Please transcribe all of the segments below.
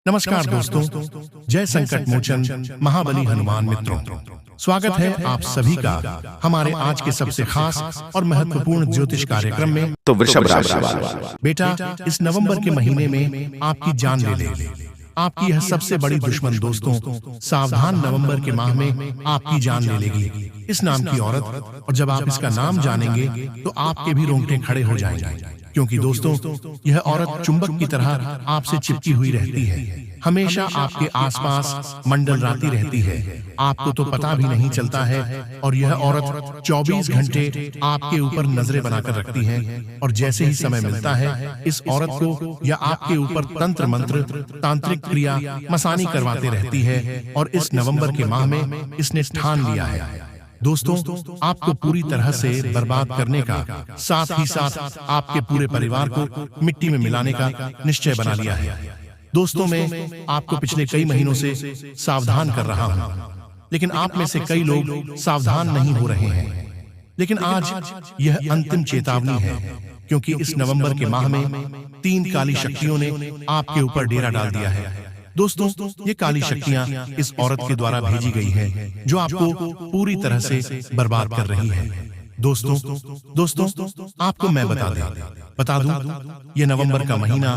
नमस्कार दोस्तों, जय संकट मोचन महाबली हनुमान मित्रों। स्वागत है आप सभी का हमारे आज के सबसे खास और महत्वपूर्ण ज्योतिष कार्यक्रम में। तो वृषभ राशि वाला बेटा, इस नवंबर के महीने में आपकी जान ले ले आपकी यह सबसे बड़ी दुश्मन दोस्तों, सावधान, नवंबर के माह में आपकी जान ले लेगी इस नाम की औरत। और जब आप इसका नाम जानेंगे तो आपके भी रोंगटे खड़े हो जाएंगे, क्योंकि दोस्तों यह औरत चुंबक की तरह आपसे चिपकी हुई रहती है, हमेशा आपके आसपास मंडलराती रहती है, आपको तो पता भी नहीं चलता है। और यह औरत 24 घंटे आपके ऊपर नजरें बनाकर रखती है, और जैसे ही समय मिलता है इस औरत को या आपके ऊपर तंत्र मंत्र, तांत्रिक क्रिया, मसानी करवाते रहती है। और इस नवंबर के माह में इसने ठान लिया है दोस्तों, आपको पूरी तरह से बर्बाद करने का, साथ ही साथ आपके पूरे परिवार को मिट्टी में मिलाने का निश्चय बना लिया है। दोस्तों, मैं आपको पिछले कई महीनों से सावधान कर रहा हूं, लेकिन आप में से कई लोग सावधान नहीं हो रहे हैं। लेकिन आज यह अंतिम चेतावनी है, क्योंकि इस नवंबर के माह में 3 काली शक्तियों ने आपके ऊपर डेरा डाल दिया है। दोस्तों, ये काली शक्तियां इस औरत के द्वारा भेजी गई है, जो आपको पूरी तरह से बर्बाद कर रही है। दोस्तों, आपको मैं बता दूं, ये नवंबर का महीना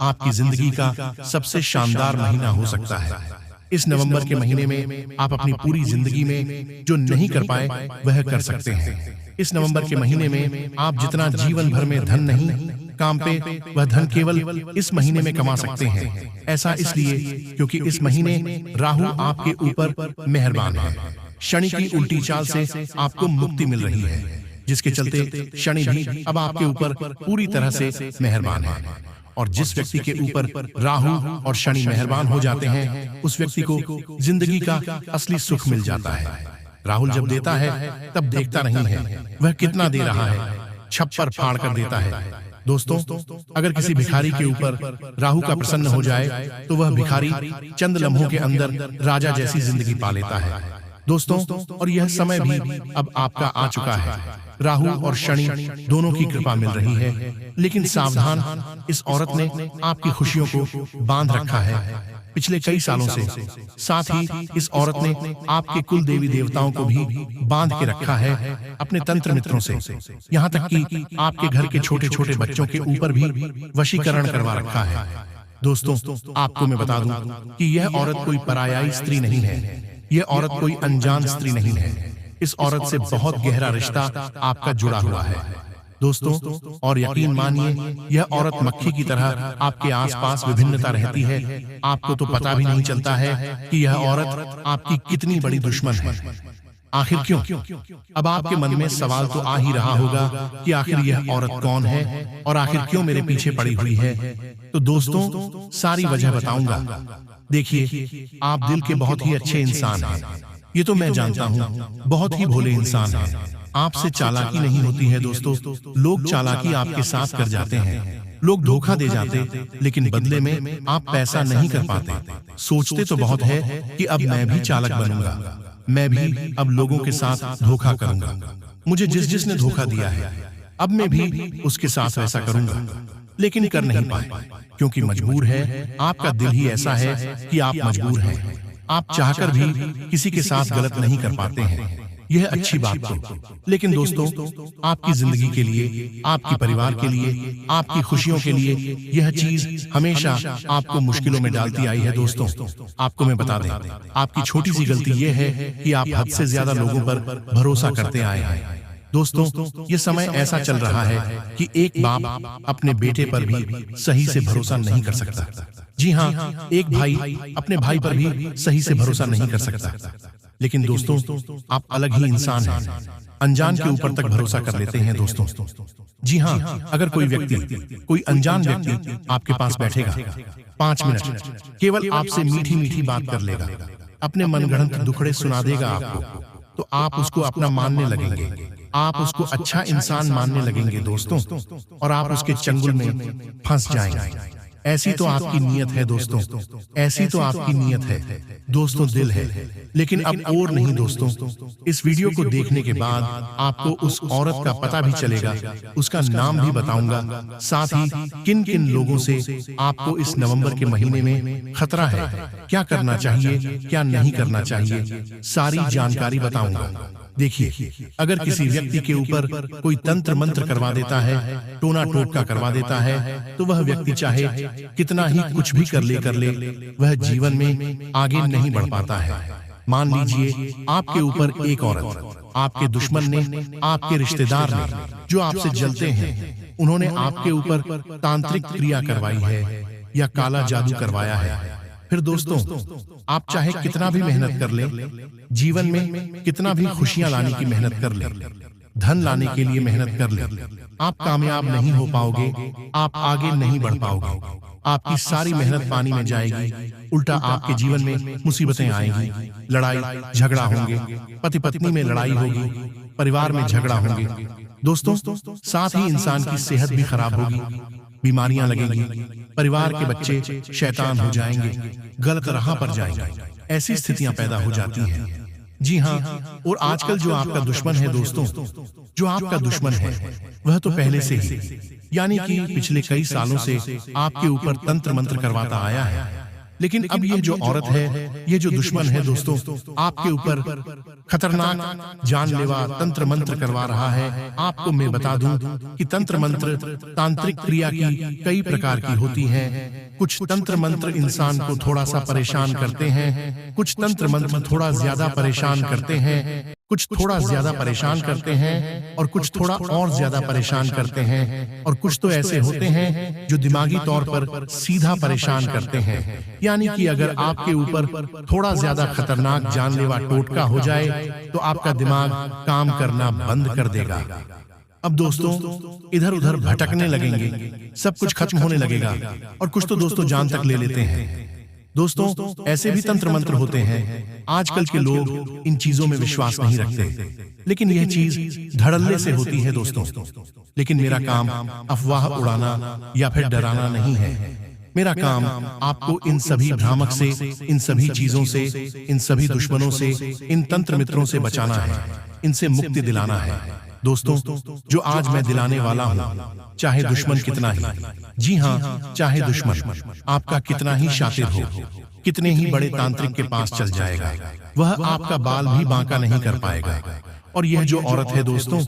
आपकी जिंदगी का सबसे शानदार महीना हो सकता है। इस नवंबर के महीने में आप अपनी पूरी जिंदगी में जो नहीं कर पाए वह कर सकते हैं। इस नवंबर के महीने में आप जितना जीवन भर में धन नहीं काम पे, वह धन केवल इस महीने में कमा सकते हैं। ऐसा इसलिए क्योंकि इस महीने राहु आपके ऊपर मेहरबान है। शनि की उल्टी चाल से आपको मुक्ति मिल रही है, जिसके चलते शनि भी अब आपके ऊपर पूरी तरह से मेहरबान है। और जिस व्यक्ति के ऊपर राहु और शनि मेहरबान हो जाते हैं, उस व्यक्ति को जिंदगी का असली सुख मिल जाता है। राहुल जब देता है तब देखता नहीं है वह कितना दे रहा है, छप्पर फाड़ कर देता है। दोस्तों, अगर किसी भिखारी के ऊपर राहु का प्रसन्न हो जाए तो वह भिखारी चंद लम्हों के अंदर राजा जैसी जिंदगी पा लेता है। दोस्तों, और यह समय भी अब आपका आ चुका है। राहु और शनि दोनों की कृपा मिल रही है, लेकिन सावधान, इस औरत ने आपकी खुशियों को बांध रखा है पिछले कई सालों से। साथ ही इस औरत ने आपके कुल देवी देवताओं को भी बांध के रखा है अपने तंत्र मित्रों से, यहाँ तक कि आपके घर के छोटे छोटे बच्चों के ऊपर भी वशीकरण करवा रखा है। दोस्तों, आपको मैं बता दूं कि यह औरत कोई परायाई स्त्री नहीं है, यह औरत कोई अनजान स्त्री नहीं है। इस औरत से बहुत गहरा रिश्ता आपका जुड़ा हुआ है दोस्तों, और यकीन मानिए यह औरत मक्खी की तरह आपके आसपास विभिन्नता रहती है। आपको तो पता भी नहीं चलता है कि यह औरत आपकी कितनी बड़ी दुश्मन है। आखिर क्यों? अब आपके मन में सवाल तो आ ही रहा होगा कि आखिर यह औरत कौन है और आखिर क्यों मेरे पीछे पड़ी हुई है। तो दोस्तों, सारी वजह बताऊंगा। देखिए, आप दिल के बहुत ही अच्छे इंसान हैं, ये तो मैं जानता हूँ, बहुत ही भोले इंसान हैं। आपसे चालाकी नहीं होती है दोस्तों, लोग चालाकी आपके साथ कर जाते हैं, लोग धोखा दे जाते, लेकिन बदले में आप पैसा नहीं कर पाते। सोचते तो बहुत है कि अब मैं भी चालाक बनूंगा, मैं भी अब लोगों के साथ धोखा करूंगा, मुझे जिसने धोखा दिया है अब मैं भी उसके साथ वैसा करूंगा, लेकिन कर नहीं पाए, क्योंकि मजबूर है। आपका दिल ही ऐसा है कि आप मजबूर हैं, आप चाहकर भी किसी के साथ गलत नहीं कर पाते हैं। यह अच्छी बात तो, लेकिन दोस्तों, आपकी जिंदगी के लिए, आपके परिवार के लिए, आपकी खुशियों के लिए यह चीज हमेशा आपको मुश्किलों में डालती आई है। दोस्तों, आपको मैं बता दें, आपकी छोटी सी गलती यह है कि आप हद से ज्यादा लोगों पर भरोसा करते आए हैं। दोस्तों, ये समय ऐसा चल रहा है कि एक बाप अपने बेटे पर भी सही से भरोसा नहीं कर सकता। जी हाँ, एक भाई अपने भाई पर भी सही से भरोसा नहीं कर सकता। लेकिन दोस्तों, आप अलग ही इंसान हैं, अनजान के ऊपर तक भरोसा कर लेते हैं। दोस्तों, जी हाँ, अगर कोई व्यक्ति, कोई अनजान व्यक्ति आपके पास बैठेगा 5 मिनट, केवल आपसे मीठी मीठी बात कर लेगा, अपने मनगढ़ंत दुखड़े सुना देगा आपको, तो आप उसको अपना मानने लगेंगे, आप उसको अच्छा इंसान मानने लगेंगे दोस्तों, और आप उसके चंगुल में फंस जाएंगे। ऐसी तो आपकी नीयत है दोस्तों, ऐसी तो आपकी नीयत है दोस्तों, दिल है। लेकिन अब और नहीं दोस्तों, इस वीडियो को देखने के बाद आपको उस औरत का पता भी चलेगा, उसका नाम भी बताऊंगा, साथ ही किन किन लोगों से आपको इस नवंबर के महीने में खतरा है, क्या करना चाहिए, क्या नहीं करना चाहिए, सारी जानकारी बताऊंगा। देखिए, अगर किसी व्यक्ति के ऊपर कोई तंत्र मंत्र करवा देता है, टोना टोटका करवा देता है, तो वह व्यक्ति चाहे कितना ही कुछ भी कर ले, वह जीवन में आगे नहीं बढ़ पाता है। मान लीजिए आपके ऊपर एक औरत, आपके दुश्मन ने, आपके रिश्तेदार ने, जो आपसे जलते हैं, उन्होंने आपके ऊपर तांत्रिक क्रिया करवाई है या काला जादू करवाया है। फिर दोस्तों, आप चाहे कितना भी मेहनत कर लें, जीवन में कितना भी खुशियां लाने की मेहनत कर लें, धन लाने के लिए मेहनत कर लें, आप कामयाब नहीं हो पाओगे, आप आगे नहीं बढ़ पाओगे। आपकी सारी मेहनत पानी में जाएगी, उल्टा आपके जीवन में मुसीबतें आएंगी, लड़ाई झगड़ा होंगे, पति पत्नी में लड़ाई होगी, परिवार में झगड़ा होंगे दोस्तों, साथ ही इंसान की सेहत भी खराब होगी, बीमारियां लगेंगी, परिवार के बच्चे शैतान हो जाएंगे, गलत राह पर जाएंगे, ऐसी स्थितियां पैदा हो जाती हैं। जी हाँ, और आजकल जो आपका दुश्मन है दोस्तों, जो आपका दुश्मन है, वह तो पहले से ही, यानी कि पिछले कई सालों से आपके ऊपर तंत्र मंत्र करवाता आया है। लेकिन अब ये जो औरत है, ये जो दुश्मन है दोस्तों, आपके ऊपर खतरनाक जानलेवा तंत्र मंत्र करवा रहा है। आपको मैं बता दूं कि तंत्र मंत्र तांत्रिक क्रिया की कई प्रकार की होती हैं। कुछ तंत्र मंत्र इंसान को थोड़ा सा परेशान करते हैं, कुछ तंत्र मंत्र थोड़ा ज्यादा परेशान करते हैं, कुछ थोड़ा ज्यादा परेशान करते हैं, और कुछ थोड़ा और ज्यादा परेशान करते हैं, और कुछ तो ऐसे होते हैं जो दिमागी तौर पर सीधा परेशान करते हैं। यानी कि अगर आपके ऊपर थोड़ा ज्यादा खतरनाक जानलेवा टोटका हो जाए तो आपका दिमाग काम करना बंद कर देगा। अब दोस्तों, इधर उधर भटकने लगेंगे, सब कुछ खत्म होने लगेगा, और कुछ तो दोस्तों जान तक ले लेते हैं। दोस्तों, ऐसे भी तंत्र मंत्र होते हैं। आजकल के लोग इन चीजों में विश्वास नहीं रखते, लेकिन यह चीज धड़ल्ले से होती है दोस्तों। लेकिन मेरा काम अफवाह उड़ाना या फिर डराना नहीं है। मेरा काम आपको इन सभी भ्रामक से, इन सभी चीजों से, इन सभी दुश्मनों से, इन तंत्र मित्रों से बचाना है, इनसे मुक्ति दिलाना है। दोस्तों, जो आज मैं दिलाने वाला हूँ, चाहे दुश्मन कितना ही, जी हाँ, चाहे दुश्मन आपका कितना ही शातिर हो, कितने ही बड़े तांत्रिक के पास चल जाएगा, वह आपका बाल भी बांका नहीं कर पाएगा। और यह जो औरत है दोस्तों,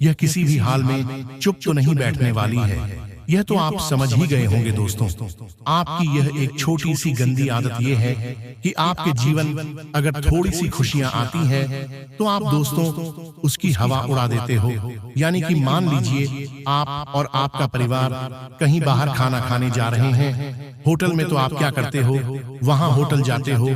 यह किसी भी हाल में चुप तो नहीं बैठने वाली है। यह तो आप समझ ही गए होंगे दोस्तों। आपकी यह एक छोटी सी गंदी आदत यह है कि आपके जीवन अगर थोड़ी सी खुशियां आती हैं तो आप दोस्तों उसकी हवा उड़ा देते हो। यानी कि मान लीजिए आप और आपका परिवार कहीं बाहर खाना खाने जा रहे हैं, होटल में तो आप क्या करते हो, वहां होटल जाते हो,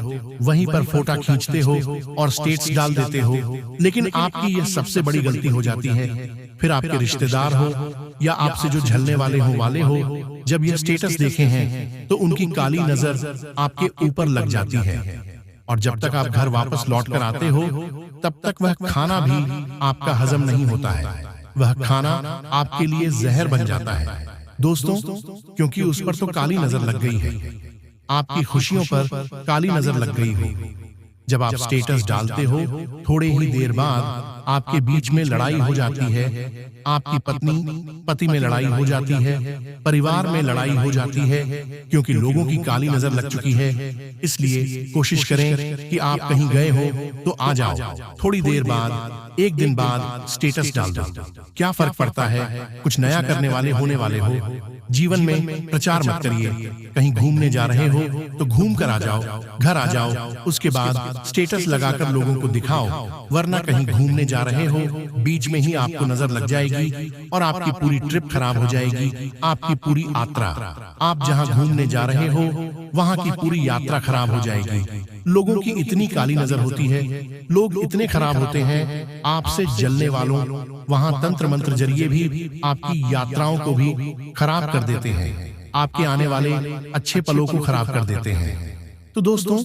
वहीं पर फोटो खींचते हो और स्टेटस डाल देते हो। लेकिन आपकी यह सबसे बड़ी गलती हो जाती है। फिर आपके रिश्तेदार हो या आपसे जो झलने वाले हो, जब यह स्टेटस देखे हैं तो उनकी काली नजर आपके ऊपर लग जाती है, और जब तक आप घर वापस लौट कर आते हो तब तक वह खाना भी आपका हजम नहीं होता है। वह खाना आपके लिए जहर बन जाता है दोस्तों, क्योंकि उस पर तो काली नजर लग गई है, आपकी खुशियों पर काली नजर लग गई हो। जब आप स्टेटस डालते हो, थोड़े ही देर बाद आपके बीच में लड़ाई हो जाती है, आपकी पत्नी पति में लड़ाई हो जाती है, परिवार में लड़ाई हो जाती है, क्योंकि लोगों की काली नजर लग चुकी है। इसलिए कोशिश करें कि आप कहीं गए हो तो आ जाओ, थोड़ी देर बाद, एक दिन बाद स्टेटस डाल दो। क्या फर्क पड़ता है, कुछ नया करने वाले होने वाले हो। जीवन में प्रचार मत करिए। कहीं घूमने जा रहे हो तो घूम कर आ जाओ, घर आ जाओ, उसके बाद स्टेटस लगाकर लोगों को दिखाओ। वरना कहीं घूमने जा रहे हो, बीच में ही आपको नजर लग जाएगी और आपकी पूरी ट्रिप खराब हो जाएगी, आपकी पूरी यात्रा, आप जहां घूमने जा रहे हो वहां की पूरी यात्रा खराब हो जाएगी। लोगों की इतनी काली नजर होती है, लोग इतने खराब होते हैं, आपसे जलने वालों वहां तंत्र मंत्र जरिए भी आपकी यात्राओं को भी खराब कर देते हैं, आपके आने वाले अच्छे पलों को खराब कर देते हैं। तो दोस्तों,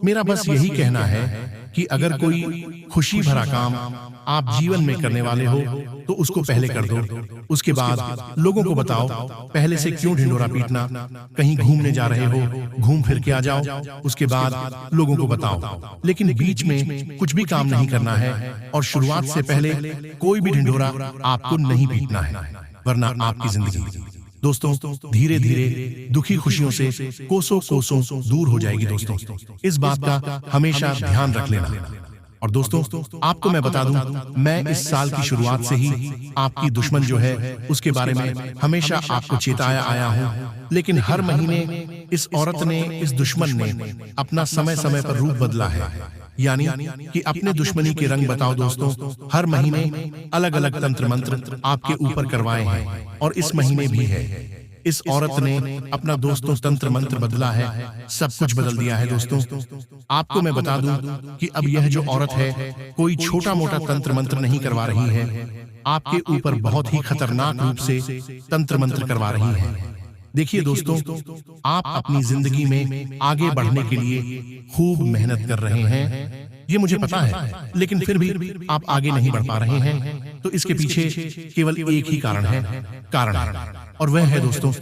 मेरा बस यही कहना है कि अगर कोई खुशी भरा काम आप जीवन में करने वाले हो तो उसको पहले कर दो। उसके बाद लोगों को बताओ पहले से क्यों ढिंढोरा पीटना। कहीं घूमने जा रहे हो, घूम फिर के आ जाओ, उसके बाद लोगों को बताओ। लेकिन बीच में कुछ भी काम नहीं करना है और शुरुआत से पहले कोई भी ढिंढोरा आपको नहीं पीटना है, वरना आपकी जिंदगी दोस्तों धीरे धीरे दुखी खुशियों से कोसों कोसों दूर हो जाएगी। दोस्तों, इस बात का हमेशा ध्यान रख लेना। और दोस्तों, आपको मैं बता दूं, मैं इस साल की शुरुआत से ही आपकी दुश्मन जो है उसके बारे में हमेशा आपको चेताया आया हूं। लेकिन हर महीने इस औरत ने, इस दुश्मन ने अपना समय समय पर रूप बदला है। यानी कि अपने दुश्मनी के रंग बताओ दोस्तों, हर महीने अलग अलग तंत्र मंत्र आपके ऊपर करवाए हैं और इस महीने भी है। इस औरत ने अपना दोस्तों तंत्र मंत्र बदला है, सब कुछ बदल दिया है। दोस्तों, आपको मैं बता दूं कि अब यह जो औरत है कोई छोटा मोटा तंत्र मंत्र नहीं करवा रही है, आपके ऊपर बहुत ही खतरनाक रूप से तंत्र मंत्र करवा रही है। देखिए दोस्तों, आप अपनी जिंदगी में आगे बढ़ने के लिए खूब मेहनत कर रहे हैं, ये मुझे पता है, लेकिन फिर भी आप आगे नहीं बढ़ पा रहे हैं। तो इसके पीछे केवल एक ही कारण है, और वह है दोस्तों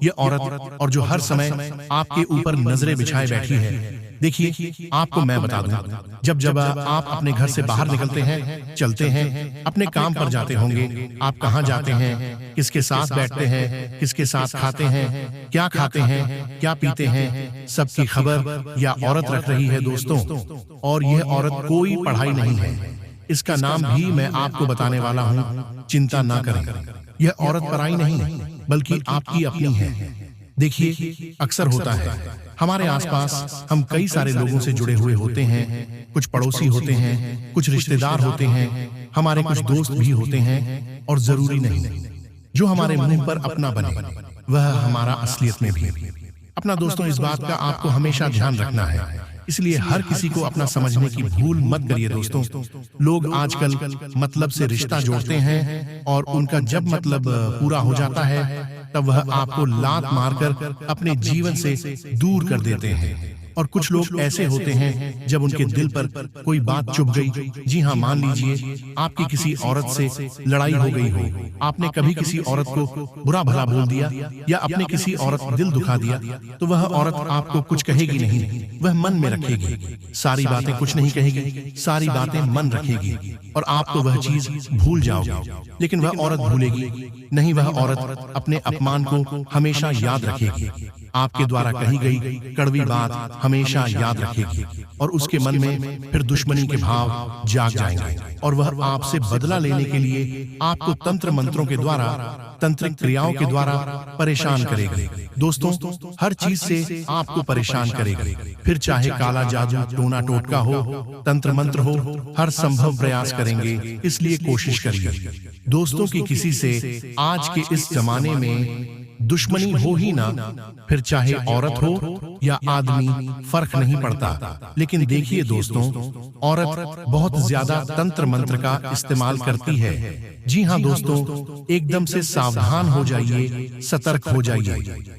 ये औरत, और जो हर समय आपके ऊपर नजरें बिछाए बैठी है। देखिए, आपको मैं बता दूं, जब जब आप अपने घर से बाहर निकलते हैं, चलते हैं, अपने काम पर जाते होंगे, आप कहाँ जाते हैं, किसके साथ बैठते हैं, किसके साथ खाते हैं, क्या खाते हैं, क्या पीते हैं, सबकी खबर या औरत रख रही है दोस्तों। और यह औरत कोई पढ़ाई नहीं है, इसका नाम भी मैं आपको बताने वाला हूँ, चिंता ना करें। यह औरत पराई नहीं बल्कि आपकी अपनी है। देखिए, अक्सर होता है हमारे आसपास हम कई सारे लोगों से जुड़े हुए होते हैं, कुछ पड़ोसी होते हैं, कुछ रिश्तेदार होते हैं, हमारे कुछ दोस्त भी होते हैं, और जरूरी नहीं जो हमारे मुंह पर अपना बने वह हमारा असलियत में भी अपना। दोस्तों, इस बात का आपको हमेशा ध्यान रखना है, इसलिए हर किसी को अपना समझने की भूल मत करिए। दोस्तों, लोग आजकल मतलब से रिश्ता जोड़ते हैं और उनका जब मतलब पूरा हो जाता है तब वह आपको लात मारकर अपने जीवन से दूर कर देते हैं। और कुछ लोग ऐसे होते हैं जब उनके दिल पर कोई बात चुभ गई, जी हाँ, मान लीजिए आपकी किसी औरत से लड़ाई हो गई हो, आपने कभी किसी औरत को बुरा भला बोल दिया या अपने किसी औरत को दिल दुखा दिया, तो वह औरत आपको कुछ कहेगी नहीं, वह मन में रखेगी, सारी बातें कुछ नहीं कहेगी, सारी बातें मन रखेगी, और आप तो वह चीज भूल जाओगे, लेकिन वह औरत भूलेगी नहीं। वह औरत अपने अपमान को हमेशा याद रखेगी, आपके द्वारा कही गई कड़वी बात हमेशा याद रखेगी, और उसके मन में फिर दुश्मनी के भाव जाग जाएंगे, और वह आपसे बदला लेने के लिए आपको तंत्र मंत्रों के द्वारा, तंत्रिक क्रियाओं के द्वारा परेशान करेगी। दोस्तों, हर चीज से आपको परेशान करेगी, फिर चाहे काला जादू, टोना टोटका हो, तंत्र मंत्र हो, हर संभव प्रयास करेंगे। इसलिए कोशिश करिए दोस्तों कि किसी से आज के इस जमाने में दुश्मनी हो ही ना, फिर चाहे औरत हो या आदमी, फर्क नहीं पड़ता। लेकिन देखिए दोस्तों, औरत बहुत ज्यादा तंत्र मंत्र का इस्तेमाल करती है। जी हाँ दोस्तों, एकदम से सावधान हो जाइए, सतर्क हो जाइए।